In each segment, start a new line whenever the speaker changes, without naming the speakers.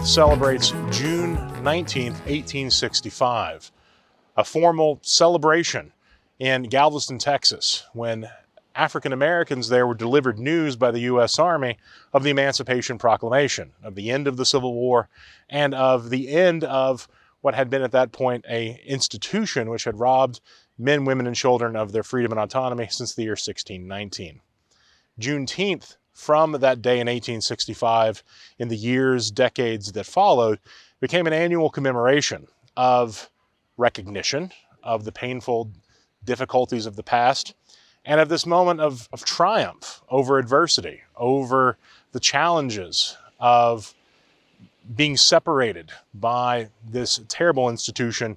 Juneteenth celebrates June 19th, 1865, a formal celebration in Galveston, Texas, when African Americans there were delivered news by the U.S. Army of the Emancipation Proclamation, of the end of the Civil War, and of the end of what had been at that point an institution which had robbed men, women, and children of their freedom and autonomy since the year 1619. Juneteenth, from that day in 1865, in the years, decades that followed, became an annual commemoration of recognition of the painful difficulties of the past, and of this moment of triumph over adversity, over the challenges of being separated by this terrible institution,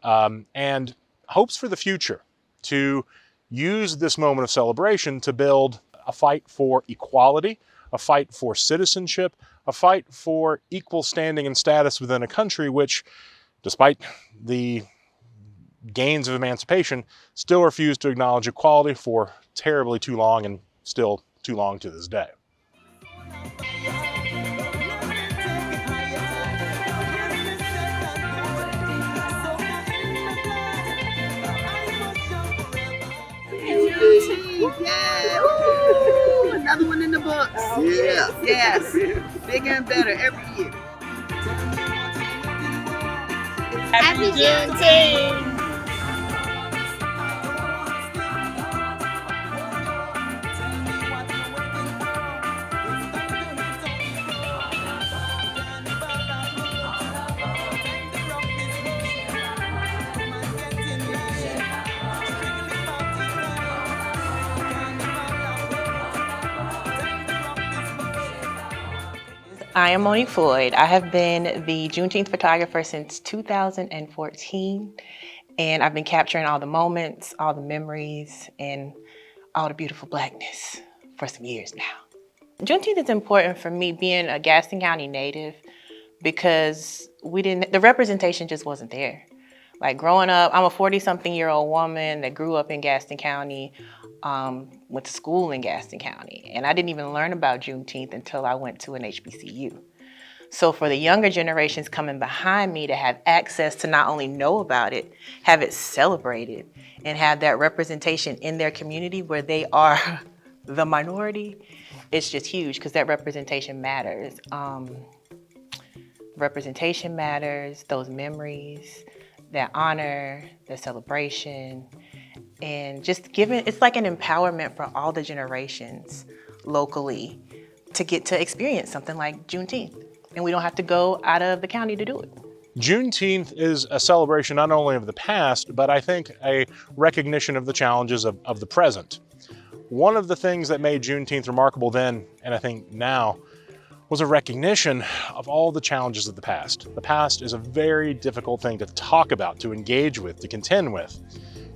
and hopes for the future, to use this moment of celebration to build a fight for equality, a fight for citizenship, a fight for equal standing and status within a country which, despite the gains of emancipation, still refused to acknowledge equality for terribly too long, and still too long to this day.
Yeah! Woo! Another one in the books.
Yeah.
Yes. Bigger and better every year.
Happy Juneteenth!
I am Monique Floyd. I have been the Juneteenth photographer since 2014, and I've been capturing all the moments, all the memories, and all the beautiful Blackness for some years now. Juneteenth is important for me being a Gaston County native because the representation just wasn't there. Like growing up, I'm a 40-something-year-old woman that grew up in Gaston County, went to school in Gaston County, and I didn't even learn about Juneteenth until I went to an HBCU. So for the younger generations coming behind me to have access to not only know about it, have it celebrated, and have that representation in their community where they are the minority, it's just huge because that representation matters. Representation matters, those memories, that honor, the celebration, and just it's like an empowerment for all the generations locally to get to experience something like Juneteenth. And we don't have to go out of the county to do it.
Juneteenth is a celebration not only of the past, but I think a recognition of the challenges of the present. One of the things that made Juneteenth remarkable then, and I think now, was a recognition of all the challenges of the past. The past is a very difficult thing to talk about, to engage with, to contend with.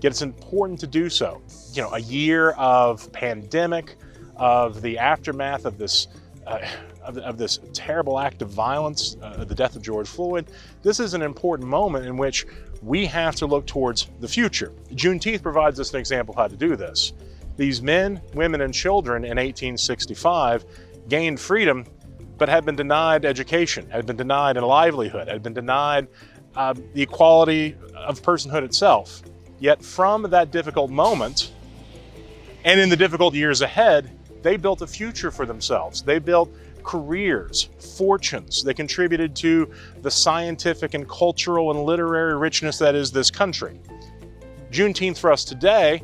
Yet it's important to do so. You know, a year of pandemic, of the aftermath of this terrible act of violence, the death of George Floyd, this is an important moment in which we have to look towards the future. Juneteenth provides us an example of how to do this. These men, women, and children in 1865 gained freedom, but had been denied education, had been denied a livelihood, had been denied the equality of personhood itself. Yet from that difficult moment, and in the difficult years ahead, they built a future for themselves. They built careers, fortunes. They contributed to the scientific and cultural and literary richness that is this country. Juneteenth for us today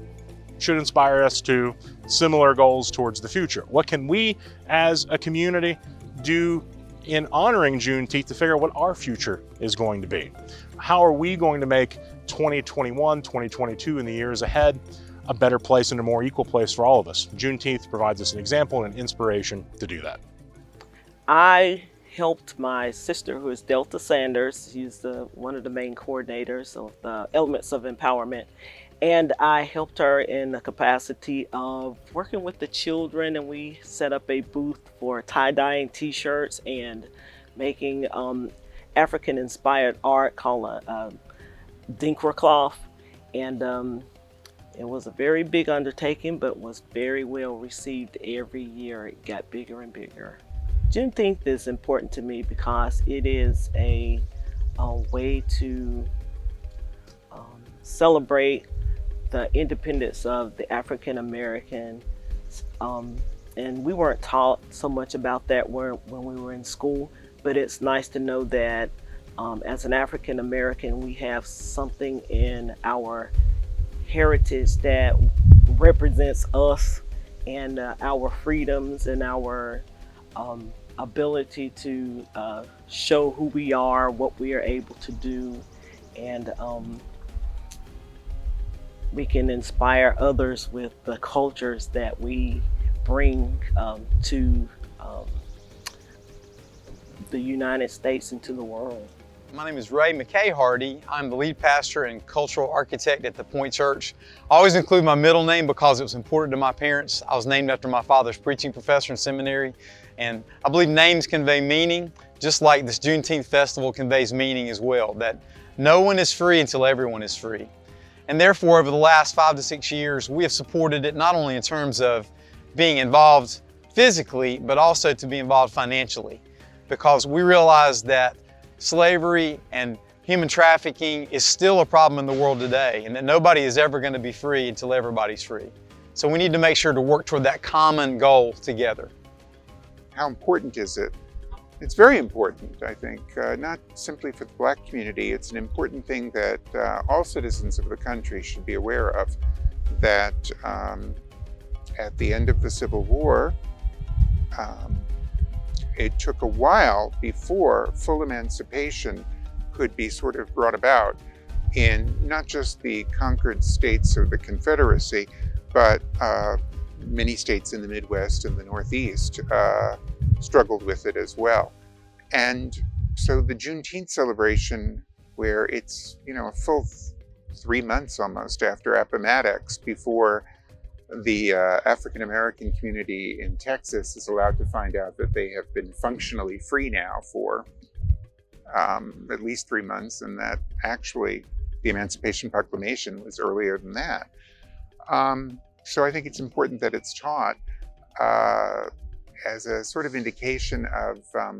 should inspire us to similar goals towards the future. What can we as a community do in honoring Juneteenth to figure out what our future is going to be? How are we going to make 2021, 2022, and the years ahead a better place and a more equal place for all of us? Juneteenth provides us an example and an inspiration to do that.
I helped my sister, who is Delta Sanders. She's one of the main coordinators of the Elements of Empowerment. And I helped her in the capacity of working with the children, and we set up a booth for tie-dyeing t-shirts and making African-inspired art called a Dinkra cloth. And it was a very big undertaking, but was very well received every year. It got bigger and bigger. Juneteenth is important to me because it is a way to celebrate the independence of the African American. And we weren't taught so much about that when we were in school, but it's nice to know that as an African American, we have something in our heritage that represents us and our freedoms and our ability to show who we are, what we are able to do, and we can inspire others with the cultures that we bring to the United States and to the world.
My name is Ray McKay Hardy. I'm the lead pastor and cultural architect at the Point Church. I always include my middle name because it was important to my parents. I was named after my father's preaching professor in seminary, and I believe names convey meaning, just like this Juneteenth festival conveys meaning as well, that no one is free until everyone is free. And therefore, over the last 5 to 6 years, we have supported it not only in terms of being involved physically, but also to be involved financially, because we realize that slavery and human trafficking is still a problem in the world today, and that nobody is ever going to be free until everybody's free. So we need to make sure to work toward that common goal together.
How important is it? It's very important, I think, not simply for the Black community. It's an important thing that all citizens of the country should be aware of, that at the end of the Civil War, it took a while before full emancipation could be sort of brought about in not just the conquered states of the Confederacy, but many states in the Midwest and the Northeast struggled with it as well. And so the Juneteenth celebration, where it's, a full 3 months almost after Appomattox, before the African American community in Texas is allowed to find out that they have been functionally free now for at least 3 months, and that actually the Emancipation Proclamation was earlier than that. So I think it's important that it's taught as a sort of indication of, I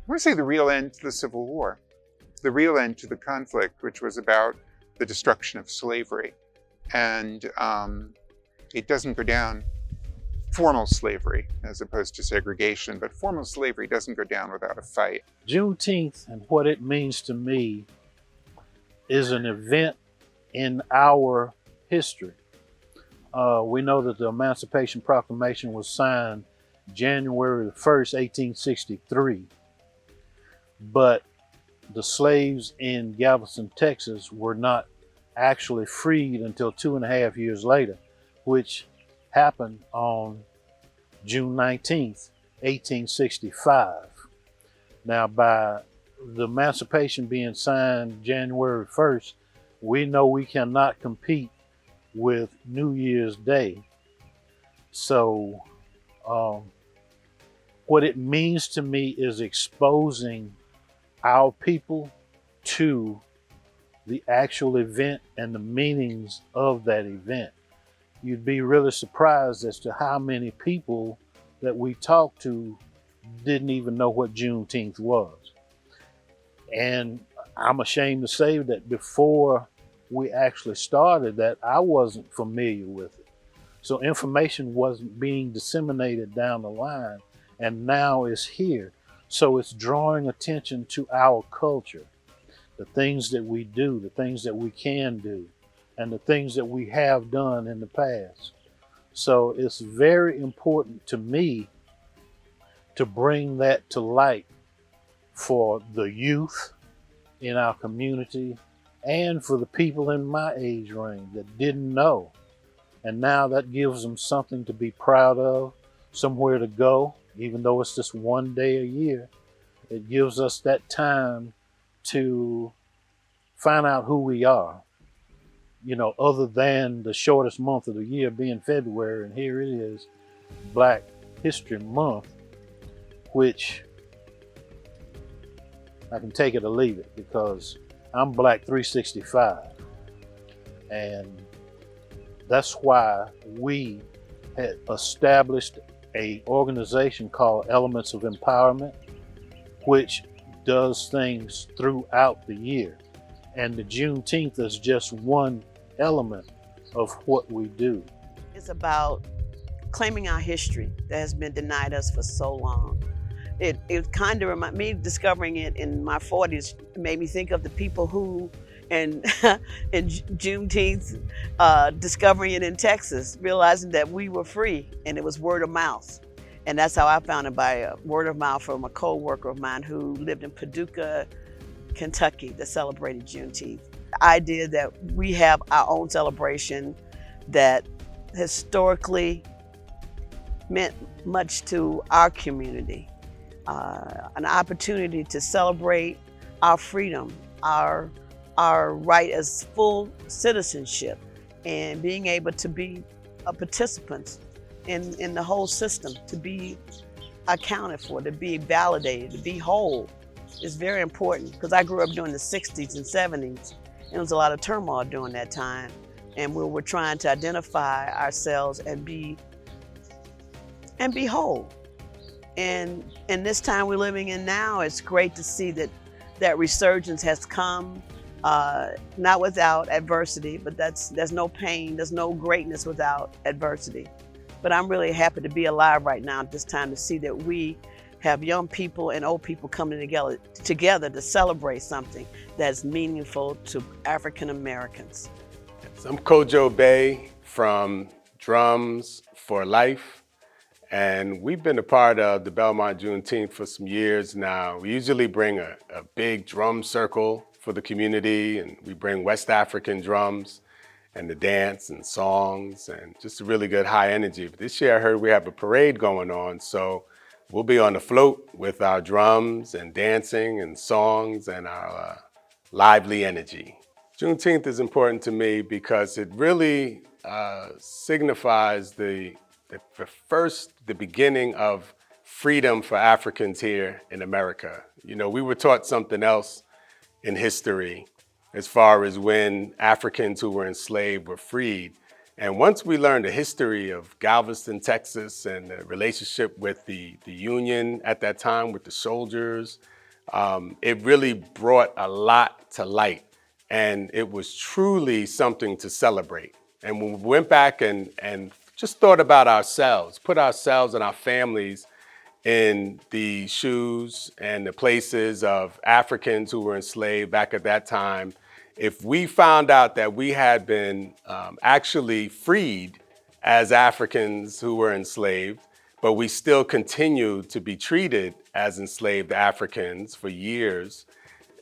want to say, the real end to the Civil War, the real end to the conflict, which was about the destruction of slavery. And it doesn't go down, formal slavery as opposed to segregation, but formal slavery doesn't go down without a fight.
Juneteenth and what it means to me is an event in our history. We know that the Emancipation Proclamation was signed January the 1st, 1863, but the slaves in Galveston, Texas were not actually freed until 2.5 years later, which happened on June 19th, 1865. Now, by the emancipation being signed January 1st, we know we cannot compete with New Year's Day. So what it means to me is exposing our people to the actual event and the meanings of that event. You'd be really surprised as to how many people that we talked to didn't even know what Juneteenth was. And I'm ashamed to say that before we actually started that, I wasn't familiar with it. So information wasn't being disseminated down the line, and now it's here. So it's drawing attention to our culture, the things that we do, the things that we can do, and the things that we have done in the past. So it's very important to me to bring that to light for the youth in our community and for the people in my age range that didn't know. And now that gives them something to be proud of, somewhere to go, even though it's just one day a year. It gives us that time to find out who we are, other than the shortest month of the year being February, and here it is, Black History Month, which I can take it or leave it because I'm Black 365. And that's why we had established a organization called Elements of Empowerment, which does things throughout the year. And the Juneteenth is just one element of what we do.
It's about claiming our history that has been denied us for so long. It kind of reminded me, discovering it in my 40s, made me think of the people who, and in Juneteenth, discovering it in Texas, realizing that we were free, and it was word of mouth. And that's how I found it, by word of mouth from a co-worker of mine who lived in Paducah, Kentucky, that celebrated Juneteenth. The idea that we have our own celebration that historically meant much to our community. An opportunity to celebrate our freedom, our right as full citizenship, and being able to be a participant in the whole system, to be accounted for, to be validated, to be whole is very important, because I grew up during the 60s and 70s, and there was a lot of turmoil during that time, and we were trying to identify ourselves and be whole. And in this time we're living in now, it's great to see that resurgence has come, not without adversity, but there's no pain, there's no greatness without adversity. But I'm really happy to be alive right now at this time, to see that we have young people and old people coming together to celebrate something that's meaningful to African Americans.
I'm Kojo Bay from Drums for Life, and we've been a part of the Belmont Juneteenth for some years now. We usually bring a big drum circle for the community, and we bring West African drums and the dance and songs and just a really good high energy. But this year I heard we have a parade going on, so we'll be on the float with our drums and dancing and songs and our lively energy. Juneteenth is important to me because it really signifies the beginning of freedom for Africans here in America. You know, we were taught something else in history as far as when Africans who were enslaved were freed. And once we learned the history of Galveston, Texas, and the relationship with the Union at that time with the soldiers, it really brought a lot to light. And it was truly something to celebrate. And when we went back and just thought about ourselves, put ourselves and our families in the shoes and the places of Africans who were enslaved back at that time, if we found out that we had been actually freed as Africans who were enslaved, but we still continued to be treated as enslaved Africans for years,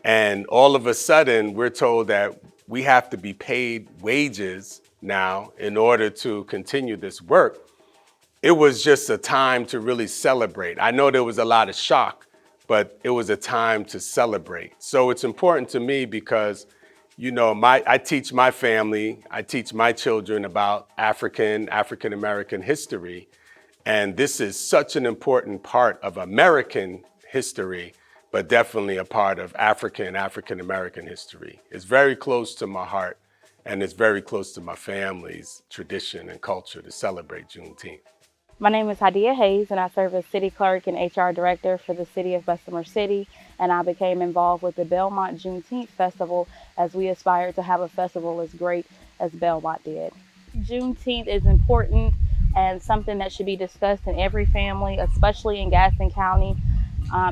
and all of a sudden we're told that we have to be paid wages now in order to continue this work, it was just a time to really celebrate. I know there was a lot of shock, but it was a time to celebrate. So it's important to me because, you know, I teach my family, I teach my children about African American history, and this is such an important part of American history, but definitely a part of African American history. It's very close to my heart, and it's very close to my family's tradition and culture to celebrate Juneteenth.
My name is Hadia Hayes, and I serve as City Clerk and HR Director for the City of Bessemer City, and I became involved with the Belmont Juneteenth Festival as we aspired to have a festival as great as Belmont did. Juneteenth is important and something that should be discussed in every family, especially in Gaston County,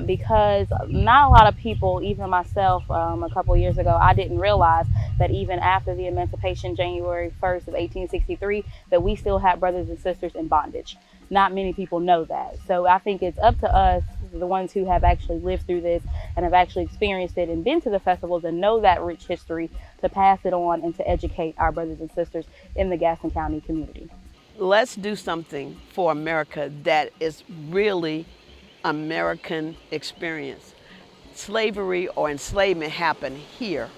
because not a lot of people, even myself, a couple years ago, I didn't realize that even after the emancipation, January 1st of 1863, that we still had brothers and sisters in bondage. Not many people know that. So I think it's up to us, the ones who have actually lived through this and have actually experienced it and been to the festivals and know that rich history, to pass it on and to educate our brothers and sisters in the Gaston County community.
Let's do something for America that is really American experience. Slavery or enslavement happened here.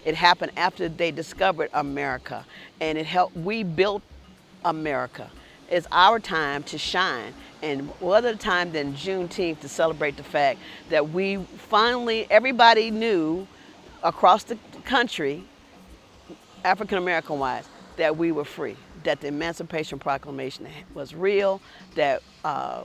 It happened after they discovered America, and we built America. It's our time to shine, and what other time than Juneteenth to celebrate the fact that we finally, everybody knew across the country, African American wise, that we were free. that the Emancipation Proclamation was real, that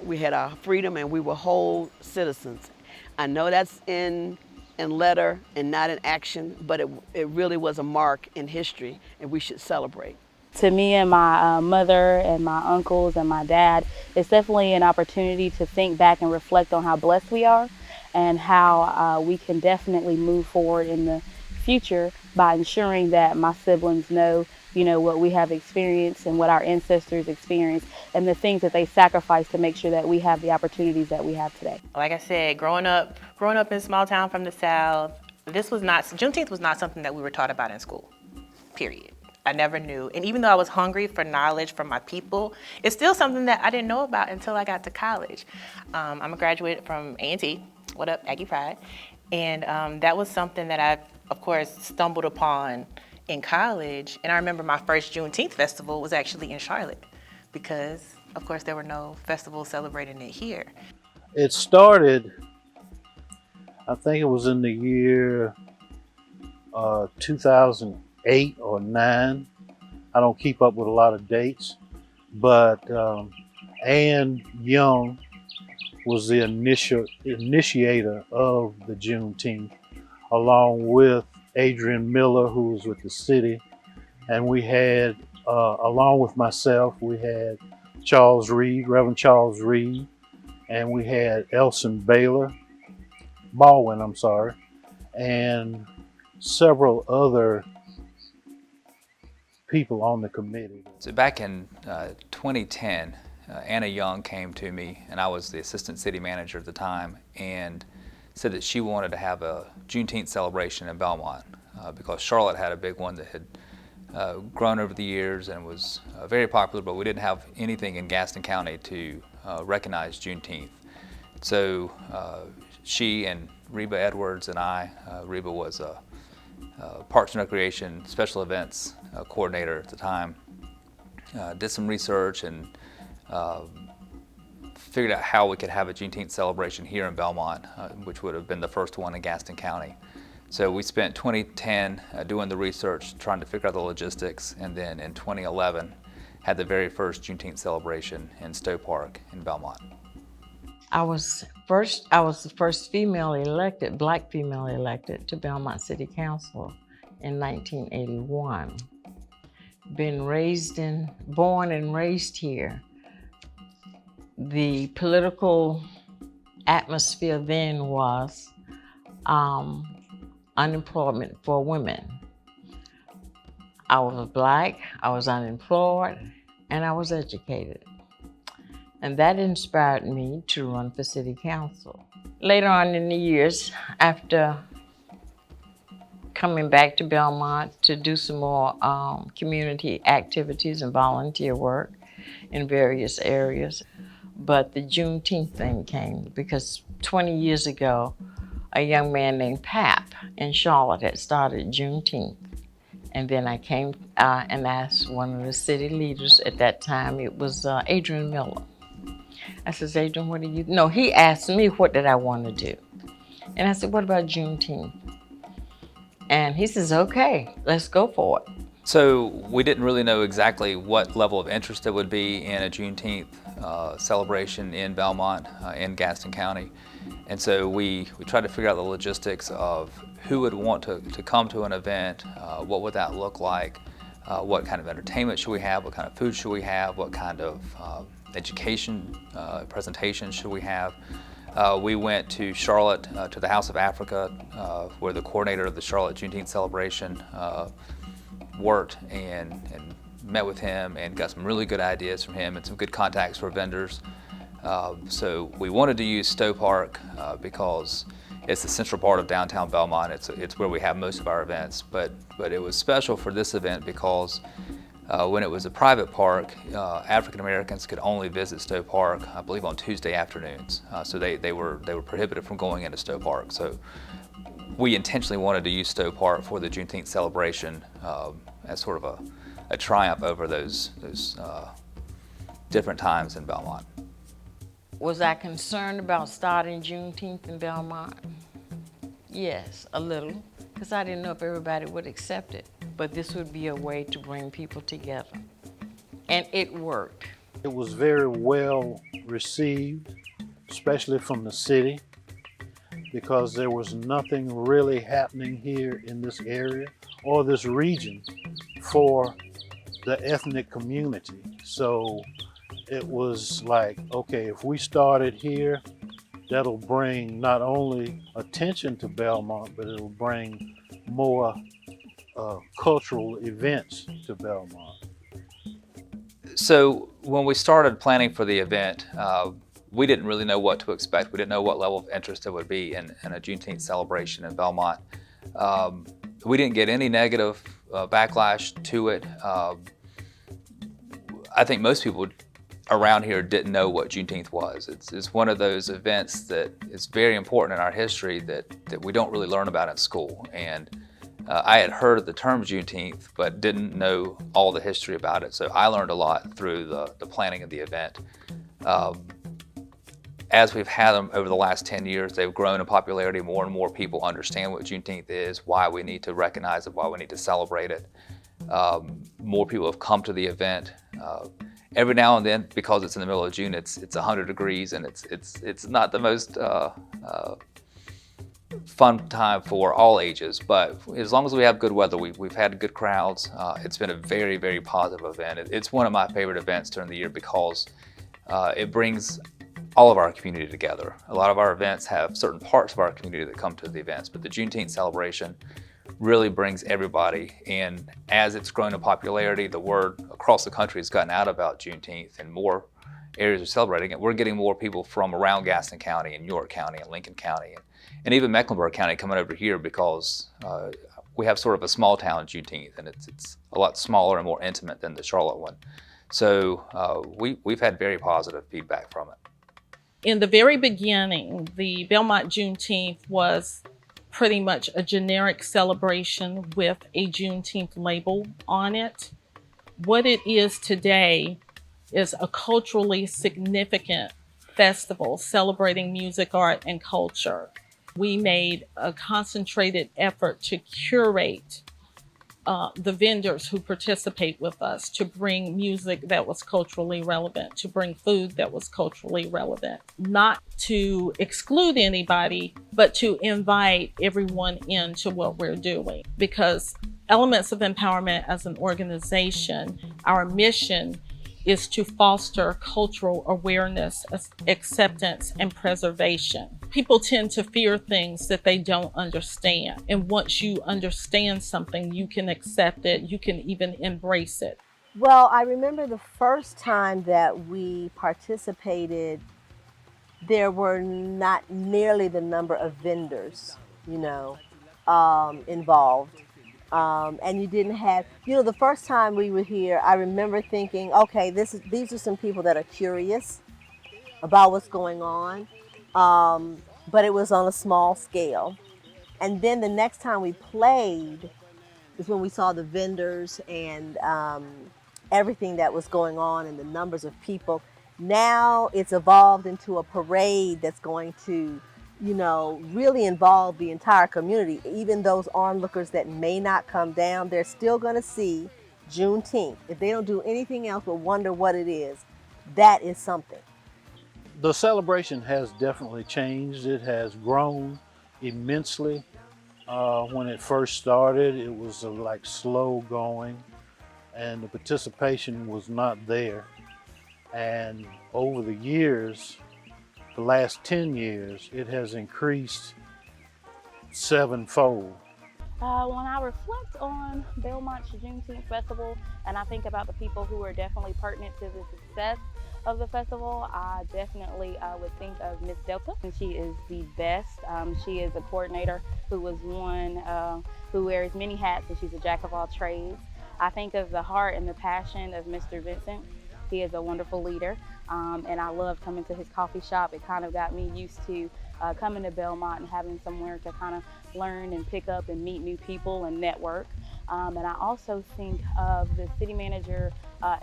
we had our freedom and we were whole citizens. I know that's in letter and not in action, but it really was a mark in history, and we should celebrate.
To me and my mother and my uncles and my dad, it's definitely an opportunity to think back and reflect on how blessed we are and how we can definitely move forward in the future by ensuring that my siblings know, what we have experienced and what our ancestors experienced and the things that they sacrificed to make sure that we have the opportunities that we have today.
Like I said, growing up in a small town from the South, Juneteenth was not something that we were taught about in school, period. I never knew. And even though I was hungry for knowledge from my people, it's still something that I didn't know about until I got to college. I'm a graduate from A&T. What up, Aggie Pride? And that was something that I, of course, stumbled upon in college. And I remember my first Juneteenth festival was actually in Charlotte because, of course, there were no festivals celebrating it here.
It started, I think it was in the year 2008 or 9. I don't keep up with a lot of dates, but Ann Young was the initiator of the Juneteenth, along with Adrian Miller, who was with the city. And we had, along with myself, we had Reverend Charles Reed, and we had Elson Baldwin, and several other people on the committee.
So back in 2010, Anna Young came to me, and I was the assistant city manager at the time, and said that she wanted to have a Juneteenth celebration in Belmont because Charlotte had a big one that had grown over the years and was very popular, but we didn't have anything in Gaston County to recognize Juneteenth. So she and Reba Edwards and I, Reba was a Parks and Recreation Special Events coordinator at the time, did some research and figured out how we could have a Juneteenth celebration here in Belmont, which would have been the first one in Gaston County. So we spent 2010 doing the research, trying to figure out the logistics, and then in 2011 had the very first Juneteenth celebration in Stowe Park in Belmont.
I was the first black female elected to Belmont City Council in 1981. Born and raised here. The political atmosphere then was unemployment for women. I was black, I was unemployed, and I was educated. And that inspired me to run for city council. Later on in the years, after coming back to Belmont to do some more community activities and volunteer work in various areas, but the Juneteenth thing came because 20 years ago, a young man named Pap in Charlotte had started Juneteenth. And then I came and asked one of the city leaders at that time, it was Adrian Miller. I said, Adrian, what do you, no, he asked me what did I want to do. And I said, what about Juneteenth? And he says, okay, let's go for it.
So we didn't really know exactly what level of interest there would be in a Juneteenth celebration in Belmont, in Gaston County. And so we tried to figure out the logistics of who would want to come to an event, what would that look like, what kind of entertainment should we have, what kind of food should we have, what kind of education presentation should we have. We went to Charlotte, to the House of Africa, where the coordinator of the Charlotte Juneteenth celebration worked, and met with him and got some really good ideas from him and some good contacts for vendors. So we wanted to use Stowe Park because it's the central part of downtown Belmont. It's where we have most of our events, but it was special for this event because when it was a private park, African Americans could only visit Stowe Park, I believe, on Tuesday afternoons. So they were prohibited from going into Stowe Park. So we intentionally wanted to use Stowe Park for the Juneteenth celebration as sort of a triumph over those different times in Belmont.
Was I concerned about starting Juneteenth in Belmont? Yes, a little, because I didn't know if everybody would accept it. But this would be a way to bring people together. and it worked.
It was very well received, especially from the city, because there was nothing really happening here in this area or this region for the ethnic community. So it was like, okay, if we started here, that'll bring not only attention to Belmont, but it'll bring more cultural events to Belmont.
So when we started planning for the event, we didn't really know what to expect. We didn't know what level of interest it would be in a Juneteenth celebration in Belmont. We didn't get any negative backlash to it. I think most people around here didn't know what Juneteenth was. It's one of those events that is very important in our history that we don't really learn about in school. And I had heard of the term Juneteenth, but didn't know all the history about it. So I learned a lot through the planning of the event. As we've had them over the last 10 years, they've grown in popularity. More and more people understand what Juneteenth is, why we need to recognize it, why we need to celebrate it. More people have come to the event. Every now and then, because it's in the middle of June, it's 100 degrees, and it's not the most fun time for all ages. But as long as we have good weather, we've had good crowds. It's been a very, very positive event. It's one of my favorite events during the year because it brings all of our community together. A lot of our events have certain parts of our community that come to the events, but the Juneteenth celebration really brings everybody. And as it's grown in popularity, the word across the country has gotten out about Juneteenth, and more areas are celebrating it. We're getting more people from around Gaston County and York County and Lincoln County and even Mecklenburg County coming over here because we have sort of a small town Juneteenth, and it's a lot smaller and more intimate than the Charlotte one. So we've had very positive feedback from it.
In the very beginning, the Belmont Juneteenth was pretty much a generic celebration with a Juneteenth label on it. What it is today is a culturally significant festival celebrating music, art, and culture. We made a concentrated effort to curate the vendors who participate with us, to bring music that was culturally relevant, to bring food that was culturally relevant, not to exclude anybody, but to invite everyone into what we're doing. Because Elements of Empowerment as an organization, our mission is to foster cultural awareness, acceptance, and preservation. People tend to fear things that they don't understand. And once you understand something, you can accept it, you can even embrace it.
Well, I remember the first time that we participated, there were not nearly the number of vendors, involved. And you didn't have, the first time we were here, I remember thinking, okay, these are some people that are curious about what's going on, but it was on a small scale. And then the next time we played is when we saw the vendors and everything that was going on and the numbers of people. Now it's evolved into a parade that's going to really involve the entire community. Even those onlookers that may not come down, they're still going to see Juneteenth. If they don't do anything else but wonder what it is, that is something.
The celebration has definitely changed. It has grown immensely. When it first started, it was like slow going, and the participation was not there. And over the years, the last 10 years, it has increased sevenfold.
When I reflect on Belmont's Juneteenth Festival and I think about the people who are definitely pertinent to the success of the festival, I definitely would think of Miss Delta. And she is the best. She is a coordinator who was one who wears many hats, and she's a jack of all trades. I think of the heart and the passion of Mr. Vincent. He is a wonderful leader, and I love coming to his coffee shop. It kind of got me used to coming to Belmont and having somewhere to kind of learn and pick up and meet new people and network. And I also think of the city manager,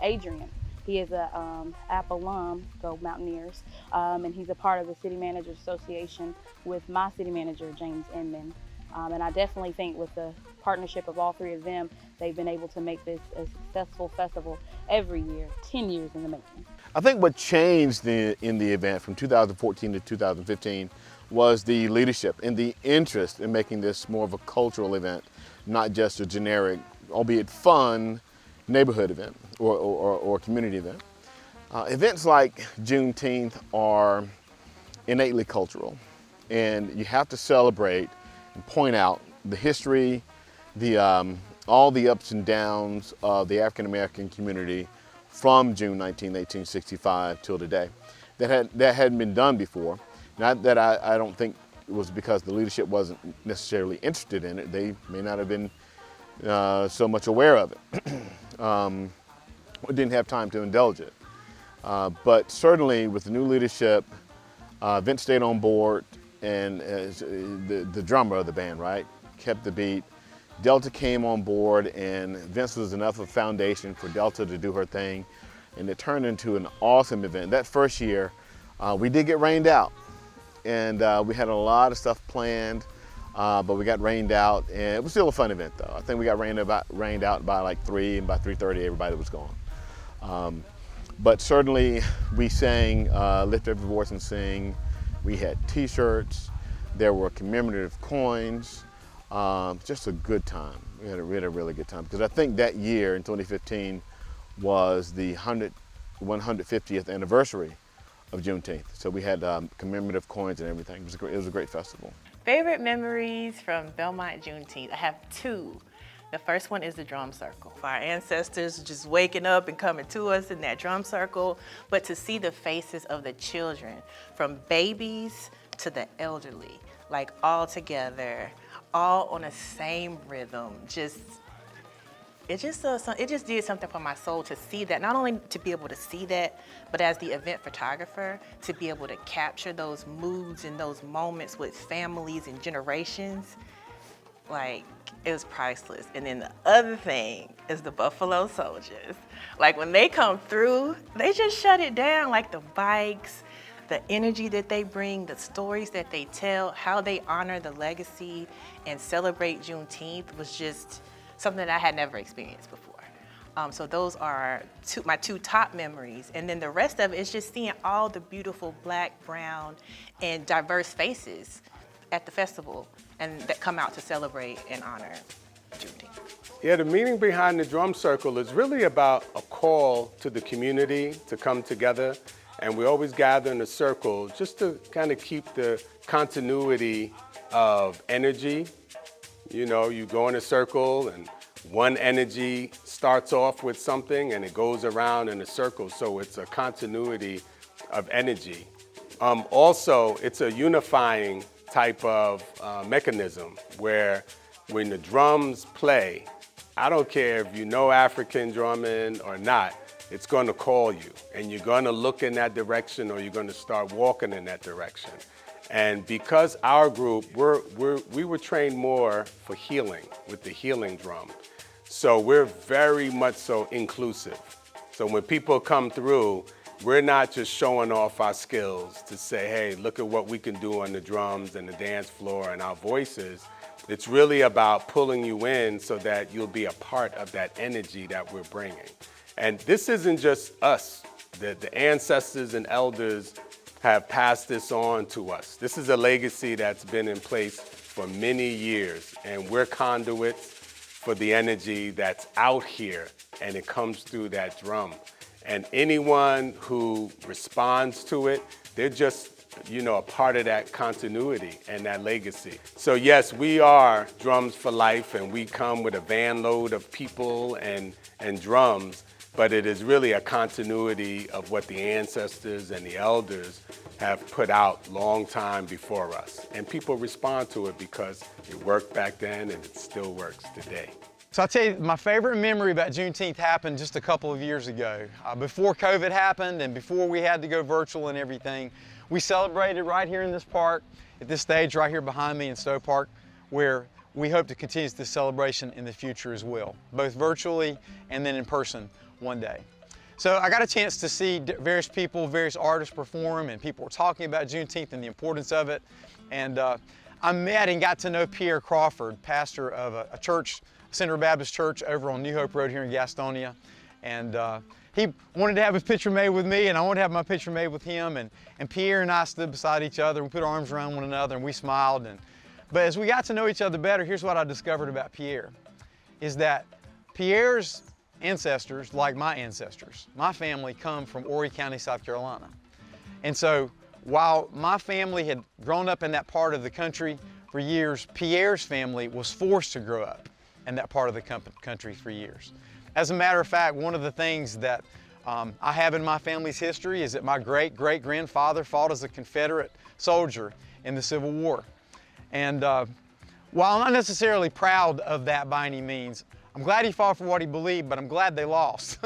Adrian. He is a App alum, go Mountaineers, and he's a part of the City Managers Association with my city manager, James Inman. And I definitely think with the partnership of all three of them, they've been able to make this a successful festival every year, 10 years in the making.
I think what changed in the event from 2014 to 2015 was the leadership and the interest in making this more of a cultural event, not just a generic, albeit fun, neighborhood event or community event. Events like Juneteenth are innately cultural, and you have to celebrate and point out the history, all the ups and downs of the African American community from June 19, 1865 till today. That hadn't been done before. Not that I don't think it was because the leadership wasn't necessarily interested in it. They may not have been so much aware of it. We didn't have time to indulge it. But certainly with the new leadership, Vince stayed on board, and the drummer of the band, right, kept the beat. Delta came on board, and Vince was enough of a foundation for Delta to do her thing, and it turned into an awesome event. That first year, we did get rained out, and we had a lot of stuff planned, but we got rained out, and it was still a fun event though. I think we got rained out by like 3, and by 3:30 everybody was gone. But certainly we sang Lift Every Voice and Sing. We had t-shirts, there were commemorative coins, just a good time. We had a really good time, because I think that year in 2015 was the 150th anniversary of Juneteenth. So we had commemorative coins and everything. It was a great festival.
Favorite memories from Belmont Juneteenth? I have 2. The first one is the drum circle. Our ancestors just waking up and coming to us in that drum circle, but to see the faces of the children, from babies to the elderly, like all together, all on the same rhythm, it just did something for my soul to see that. Not only to be able to see that, but as the event photographer, to be able to capture those moods and those moments with families and generations. Like, it was priceless. And then the other thing is the Buffalo Soldiers. Like, when they come through, they just shut it down. Like the bikes, the energy that they bring, the stories that they tell, how they honor the legacy and celebrate Juneteenth was just something that I had never experienced before. So those are my 2 top memories. And then the rest of it is just seeing all the beautiful Black, brown, and diverse faces at the festival and that come out to celebrate and honor Juneteenth.
Yeah, the meaning behind the drum circle is really about a call to the community to come together, and we always gather in a circle just to kind of keep the continuity of energy. You know, you go in a circle and one energy starts off with something and it goes around in a circle, so it's a continuity of energy. Also, it's a unifying type of mechanism where when the drums play, I don't care if you know African drumming or not, it's going to call you, and you're going to look in that direction, or you're going to start walking in that direction. And because our group, we were trained more for healing with the healing drum. So we're very much so inclusive. So when people come through, we're not just showing off our skills to say, hey, look at what we can do on the drums and the dance floor and our voices. It's really about pulling you in so that you'll be a part of that energy that we're bringing. And this isn't just us. The ancestors and elders have passed this on to us. This is a legacy that's been in place for many years, and we're conduits for the energy that's out here, and it comes through that drum. And anyone who responds to it, they're just, a part of that continuity and that legacy. So yes, we are Drums for Life, and we come with a van load of people and drums, but it is really a continuity of what the ancestors and the elders have put out long time before us. And people respond to it because it worked back then and it still works today.
So I'll tell you, my favorite memory about Juneteenth happened just a couple of years ago. Before COVID happened and before we had to go virtual and everything, we celebrated right here in this park, at this stage right here behind me in Stowe Park, where we hope to continue this celebration in the future as well, both virtually and then in person one day. So I got a chance to see various people, various artists perform, and people were talking about Juneteenth and the importance of it. And I met and got to know Pierre Crawford, pastor of a church, Center Baptist Church over on New Hope Road here in Gastonia. And he wanted to have his picture made with me, and I wanted to have my picture made with him. And Pierre and I stood beside each other and put our arms around one another, and we smiled. But as we got to know each other better, here's what I discovered about Pierre, is that Pierre's ancestors, like my ancestors, my family come from Horry County, South Carolina. And so while my family had grown up in that part of the country for years, Pierre's family was forced to grow up in that part of the country for years. As a matter of fact, one of the things that I have in my family's history is that my great-great-grandfather fought as a Confederate soldier in the Civil War. And while I'm not necessarily proud of that by any means, I'm glad he fought for what he believed, but I'm glad they lost.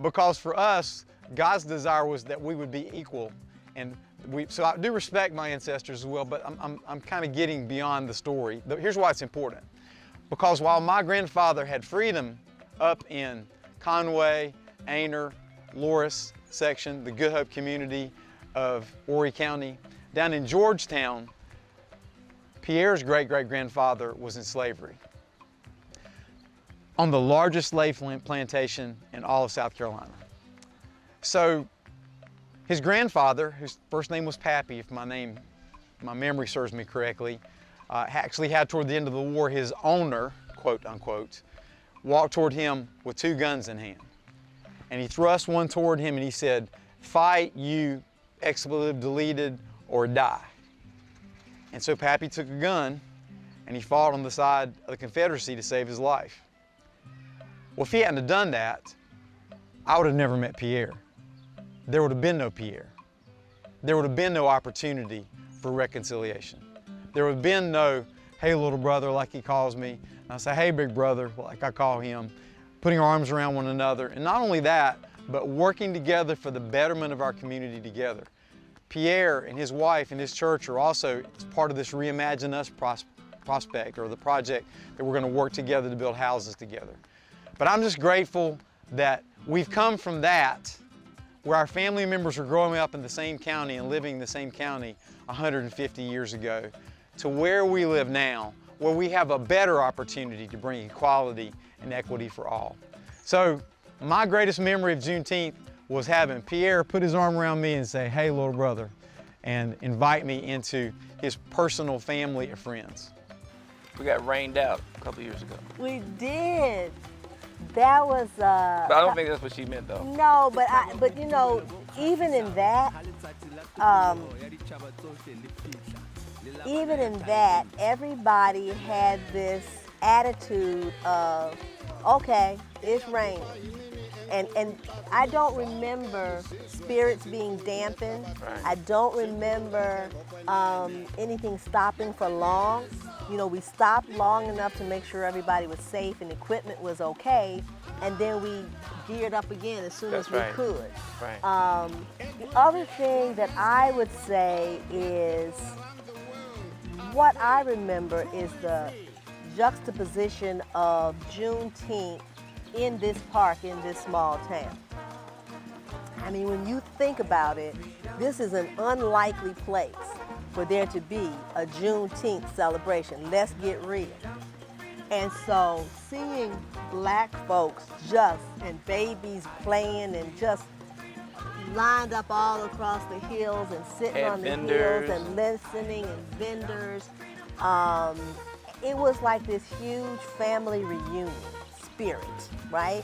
Because for us, God's desire was that we would be equal. And so I do respect my ancestors as well, but I'm kind of getting beyond the story. Here's why it's important. Because while my grandfather had freedom up in Conway, Aner, Loris section, the Good Hope community of Horry County, down in Georgetown, Pierre's great-great-grandfather was in slavery on the largest slave plantation in all of South Carolina. So his grandfather, whose first name was Pappy, if my memory serves me correctly, actually had toward the end of the war his owner, quote unquote, walked toward him with 2 guns in hand. And he thrust one toward him and he said, "Fight, you expletive deleted, or die." And so Pappy took a gun and he fought on the side of the Confederacy to save his life. Well, if he hadn't have done that, I would have never met Pierre. There would have been no Pierre. There would have been no opportunity for reconciliation. There would have been no, "Hey, little brother," like he calls me. And I say, "Hey, big brother," like I call him, putting our arms around one another. And not only that, but working together for the betterment of our community together. Pierre and his wife and his church are also part of this Reimagine Us prospect, or the project that we're going to work together to build houses together. But I'm just grateful that we've come from that, where our family members were growing up in the same county and living in the same county 150 years ago, to where we live now, where we have a better opportunity to bring equality and equity for all. So my greatest memory of Juneteenth was having Pierre put his arm around me and say, "Hey, little brother," and invite me into his personal family of friends.
We got rained out a couple years ago.
We did. That was.
But I don't think that's what she meant, though.
No, but you know, even in that, everybody had this attitude of, okay, it's raining. And I don't remember spirits being dampened.
Right.
I don't remember anything stopping for long. You know, we stopped long enough to make sure everybody was safe and equipment was okay, and then we geared up again as soon as we could.
Right.
The other thing that I would say is, what I remember is the juxtaposition of Juneteenth in this park, in this small town. I mean, when you think about it, this is an unlikely place for there to be a Juneteenth celebration. Let's get real. And so seeing black folks and babies playing and just lined up all across the hills and sitting on the hills and listening, and vendors, it was like this huge family reunion spirit, right?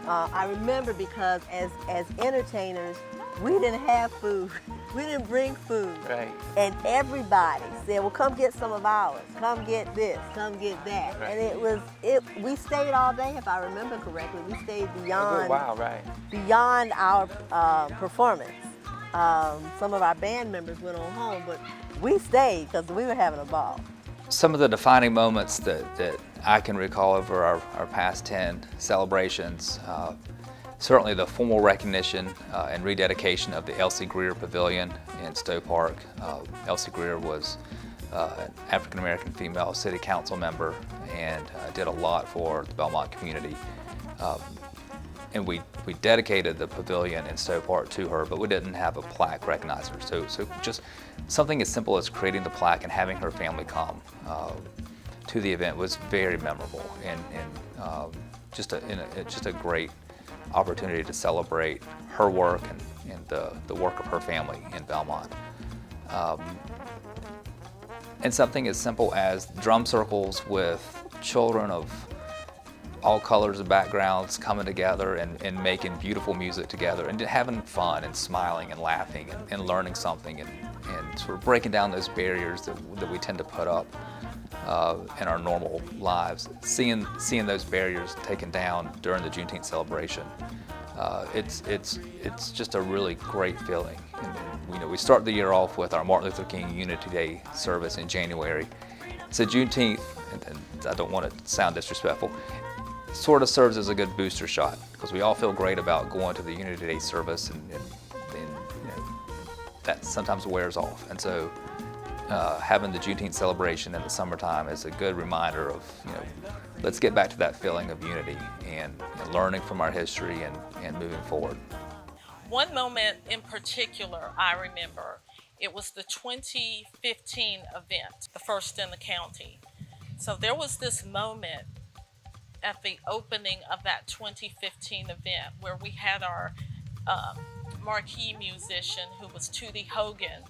I remember because as entertainers, we didn't have food. We didn't bring food.
Right.
And everybody said, well, come get some of ours. Come get this, come get that.
Right.
And we stayed all day, if I remember correctly. We stayed beyond,
beyond
our performance. Some of our band members went on home, but we stayed because we were having a ball.
Some of the defining moments that I can recall over our past 10 celebrations, certainly the formal recognition and rededication of the Elsie Greer Pavilion in Stowe Park. Elsie Greer was an African-American female city council member and did a lot for the Belmont community. and we dedicated the pavilion in Stowe Park to her, but we didn't have a plaque recognizing her. So just something as simple as creating the plaque and having her family come to the event was very memorable, and just a great opportunity to celebrate her work and the work of her family in Belmont. And something as simple as drum circles with children of all colors and backgrounds coming together and making beautiful music together and having fun and smiling and laughing and learning something and sort of breaking down those barriers that we tend to put up in our normal lives. Seeing those barriers taken down during the Juneteenth celebration, it's just a really great feeling. And, we start the year off with our Martin Luther King Unity Day service in January. So Juneteenth, and I don't want to sound disrespectful, sort of serves as a good booster shot because we all feel great about going to the Unity Day service, and that sometimes wears off. And so having the Juneteenth celebration in the summertime is a good reminder of, let's get back to that feeling of unity and learning from our history and moving forward.
One moment in particular I remember, it was the 2015 event, the first in the county. So there was this moment at the opening of that 2015 event where we had our marquee musician, who was Tootie Hogan,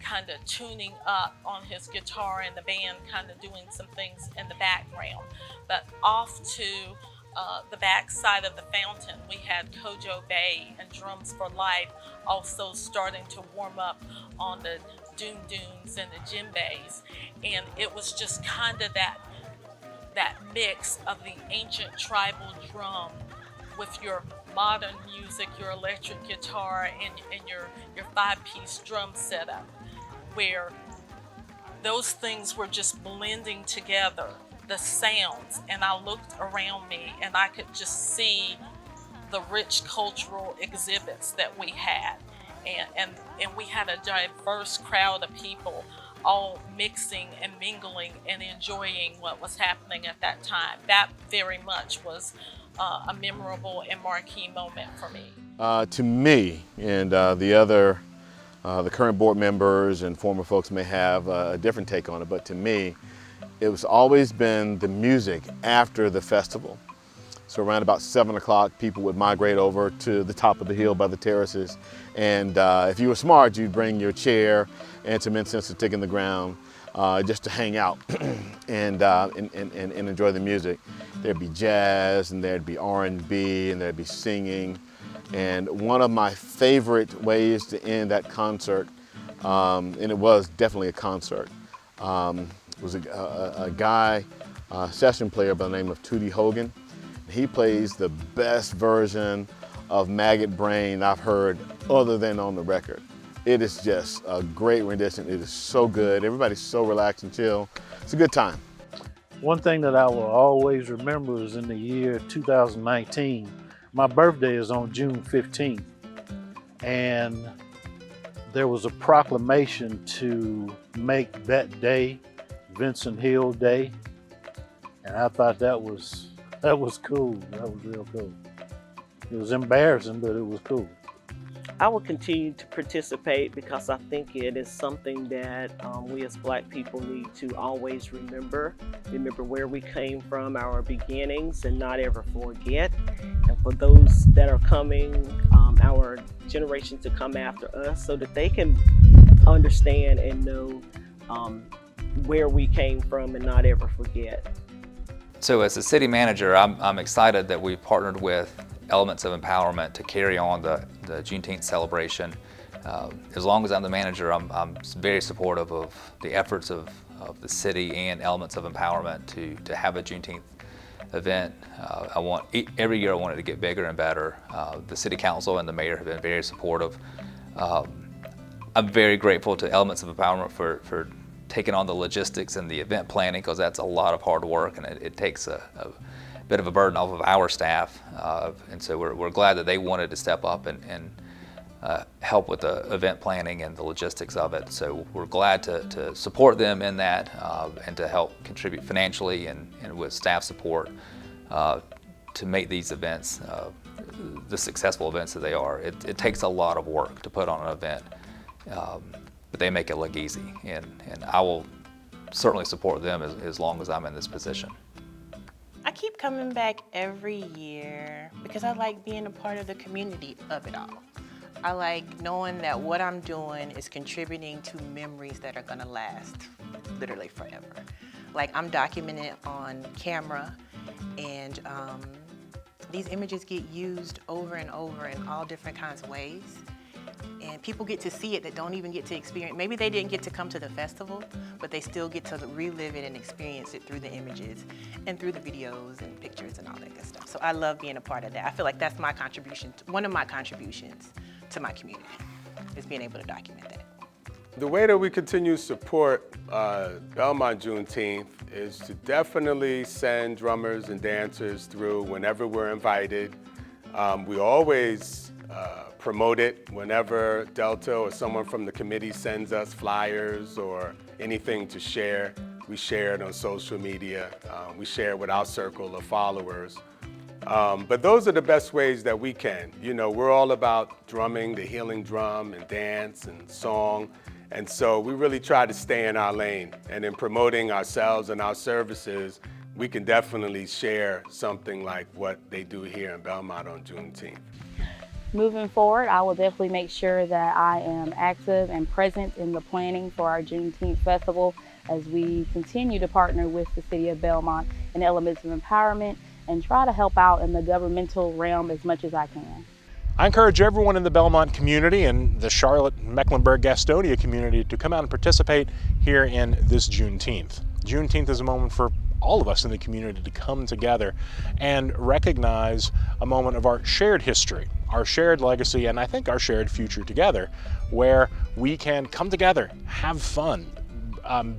kind of tuning up on his guitar and the band kind of doing some things in the background. But off to the back side of the fountain, we had Kojo Bay and Drums for Life also starting to warm up on the doon doons and the djembes. And it was just kind of that mix of the ancient tribal drum with your modern music, your electric guitar, and your five-piece drum setup, where those things were just blending together, the sounds. And I looked around me and I could just see the rich cultural exhibits that we had. And we had a diverse crowd of people all mixing and mingling and enjoying what was happening at that time. That very much was a memorable and marquee moment for me.
To me, and the current board members and former folks may have a different take on it, but to me, it was always been the music after the festival. So around about 7 o'clock, people would migrate over to the top of the hill by the terraces. And if you were smart, you'd bring your chair and some incense to stick in the ground just to hang out and enjoy the music. There'd be jazz, and there'd be R&B, and there'd be singing. And one of my favorite ways to end that concert, and it was definitely a concert, was a guy, session player by the name of Tootie Hogan. He plays the best version of Maggot Brain I've heard other than on the record. It is just a great rendition. It is so good. Everybody's so relaxed and chill. It's a good time.
One thing that I will always remember is in the year 2019, my birthday is on June 15th, and there was a proclamation to make that day Vincent Hill Day, and I thought that was cool. That was real cool. It was embarrassing, but it was cool.
I will continue to participate because I think it is something that we as Black people need to always remember where we came from, our beginnings, and not ever forget. And for those that are coming, our generation to come after us, so that they can understand and know where we came from and not ever forget.
So as the city manager, I'm excited that we partnered with Elements of Empowerment to carry on the Juneteenth celebration. As long as I'm the manager, I'm very supportive of the efforts of the city and Elements of Empowerment to have a Juneteenth event. Every year I want it to get bigger and better. The city council and the mayor have been very supportive. I'm very grateful to Elements of Empowerment for taking on the logistics and the event planning, because that's a lot of hard work, and it takes a bit of a burden off of our staff. And so we're glad that they wanted to step up and help with the event planning and the logistics of it. So we're glad to support them in that and to help contribute financially and with staff support to make these events the successful events that they are. It takes a lot of work to put on an event, but they make it look easy, and I will certainly support them as long as I'm in this position.
I keep coming back every year because I like being a part of the community of it all. I like knowing that what I'm doing is contributing to memories that are gonna last literally forever. Like, I'm documenting it on camera, and these images get used over and over in all different kinds of ways. And people get to see it that don't even get to experience. Maybe they didn't get to come to the festival, but they still get to relive it and experience it through the images and through the videos and pictures and all that good stuff. So I love being a part of that. I feel like that's my contribution, one of my contributions to my community, is being able to document that.
The way that we continue to support Belmont Juneteenth is to definitely send drummers and dancers through whenever we're invited. We always promote it whenever Delta or someone from the committee sends us flyers or anything to share. We share it on social media. We share it with our circle of followers. But those are the best ways that we can. You know, we're all about drumming, the healing drum, and dance and song. And so we really try to stay in our lane. And in promoting ourselves and our services, we can definitely share something like what they do here in Belmont on Juneteenth.
Moving forward, I will definitely make sure that I am active and present in the planning for our Juneteenth Festival as we continue to partner with the City of Belmont in elements of empowerment and try to help out in the governmental realm as much as I can.
I encourage everyone in the Belmont community and the Charlotte, Mecklenburg, Gastonia community to come out and participate here in this Juneteenth. Juneteenth is a moment for all of us in the community to come together and recognize a moment of our shared history, our shared legacy, and I think our shared future together, where we can come together, have fun,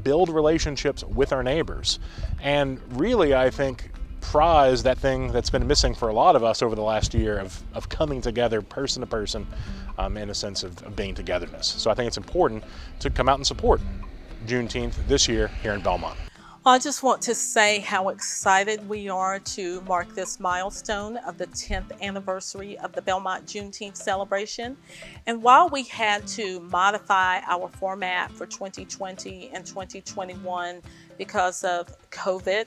build relationships with our neighbors, and really, I think, prize that thing that's been missing for a lot of us over the last year of coming together person to person in a sense of being togetherness. So I think it's important to come out and support Juneteenth this year here in Belmont.
I just want to say how excited we are to mark this milestone of the 10th anniversary of the Belmont Juneteenth celebration. And while we had to modify our format for 2020 and 2021 because of COVID,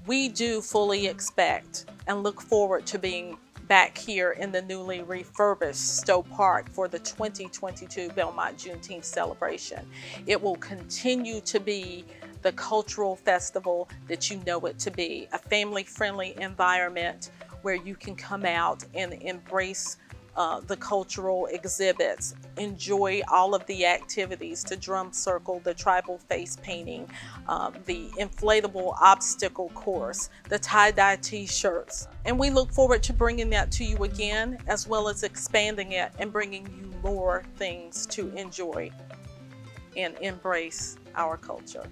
we do fully expect and look forward to being back here in the newly refurbished Stowe Park for the 2022 Belmont Juneteenth celebration. It will continue to be the cultural festival that you know it to be, a family-friendly environment where you can come out and embrace the cultural exhibits, enjoy all of the activities, the drum circle, the tribal face painting, the inflatable obstacle course, the tie-dye t-shirts. And we look forward to bringing that to you again, as well as expanding it and bringing you more things to enjoy and embrace our culture.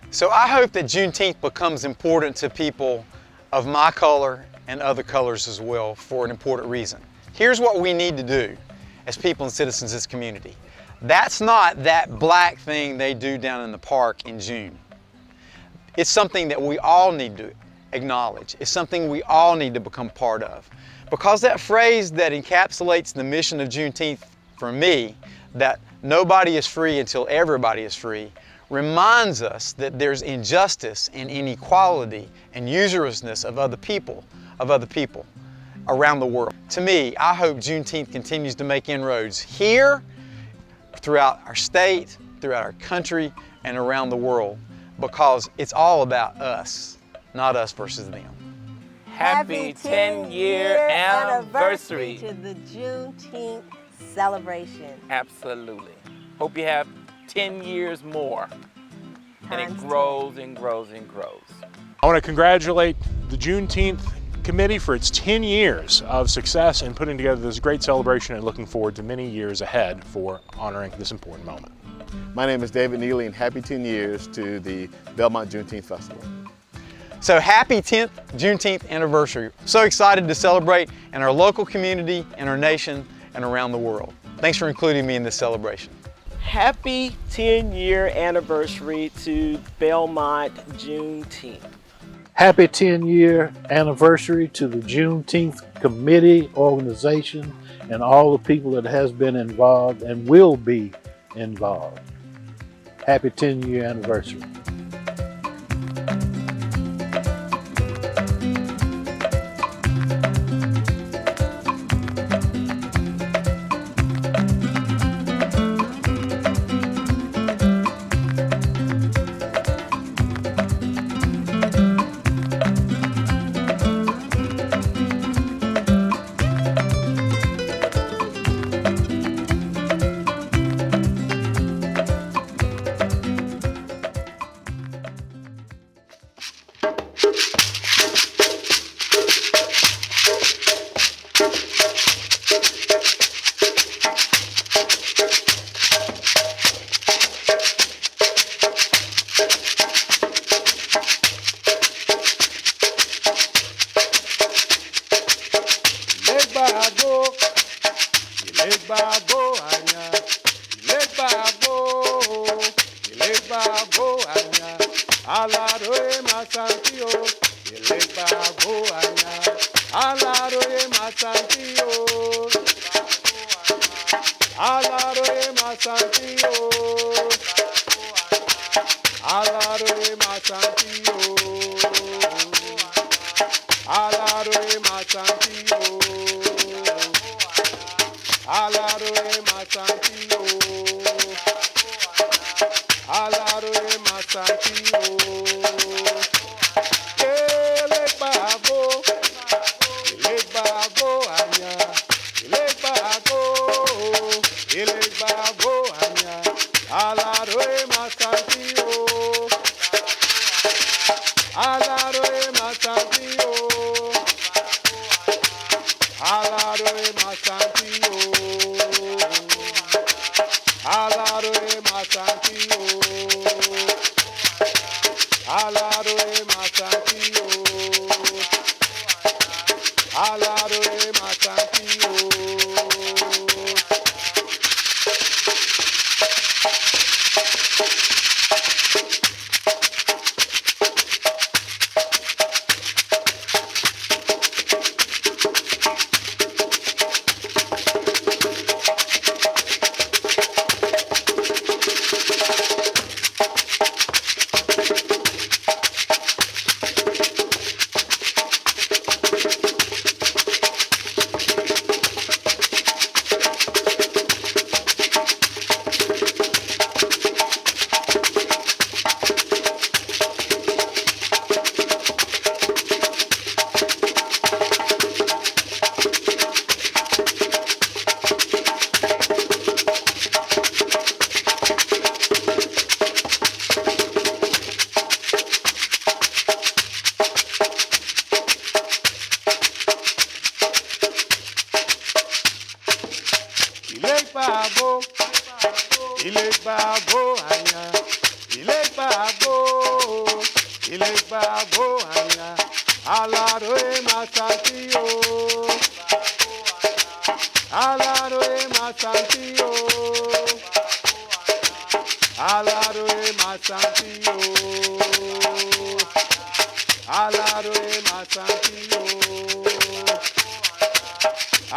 So I hope that Juneteenth becomes important to people of my color and other colors as well for an important reason. Here's what we need to do as people and citizens of this community. That's not that black thing they do down in the park in June. It's something that we all need to acknowledge. It's something we all need to become part of. Because that phrase that encapsulates the mission of Juneteenth for me, that nobody is free until everybody is free, reminds us that there's injustice and inequality and usuriousness of other people around the world. To me, I hope Juneteenth continues to make inroads here, throughout our state, throughout our country, and around the world, because it's all about us, not us versus them.
Happy 10-year anniversary to the Juneteenth celebration. Absolutely. Hope you have 10 years more. And it grows and grows and grows.
I want to congratulate the Juneteenth Committee for its 10 years of success in putting together this great celebration and looking forward to many years ahead for honoring this important moment.
My name is David Neely, and happy 10 years to the Belmont Juneteenth Festival.
So happy 10th Juneteenth anniversary. So excited to celebrate in our local community, in our nation, and around the world. Thanks for including me in this celebration.
Happy 10-year anniversary to Belmont Juneteenth.
Happy 10-year anniversary to the Juneteenth Committee, organization, and all the people that has been involved and will be involved. Happy 10-year anniversary.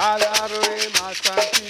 Alaro e Masantio.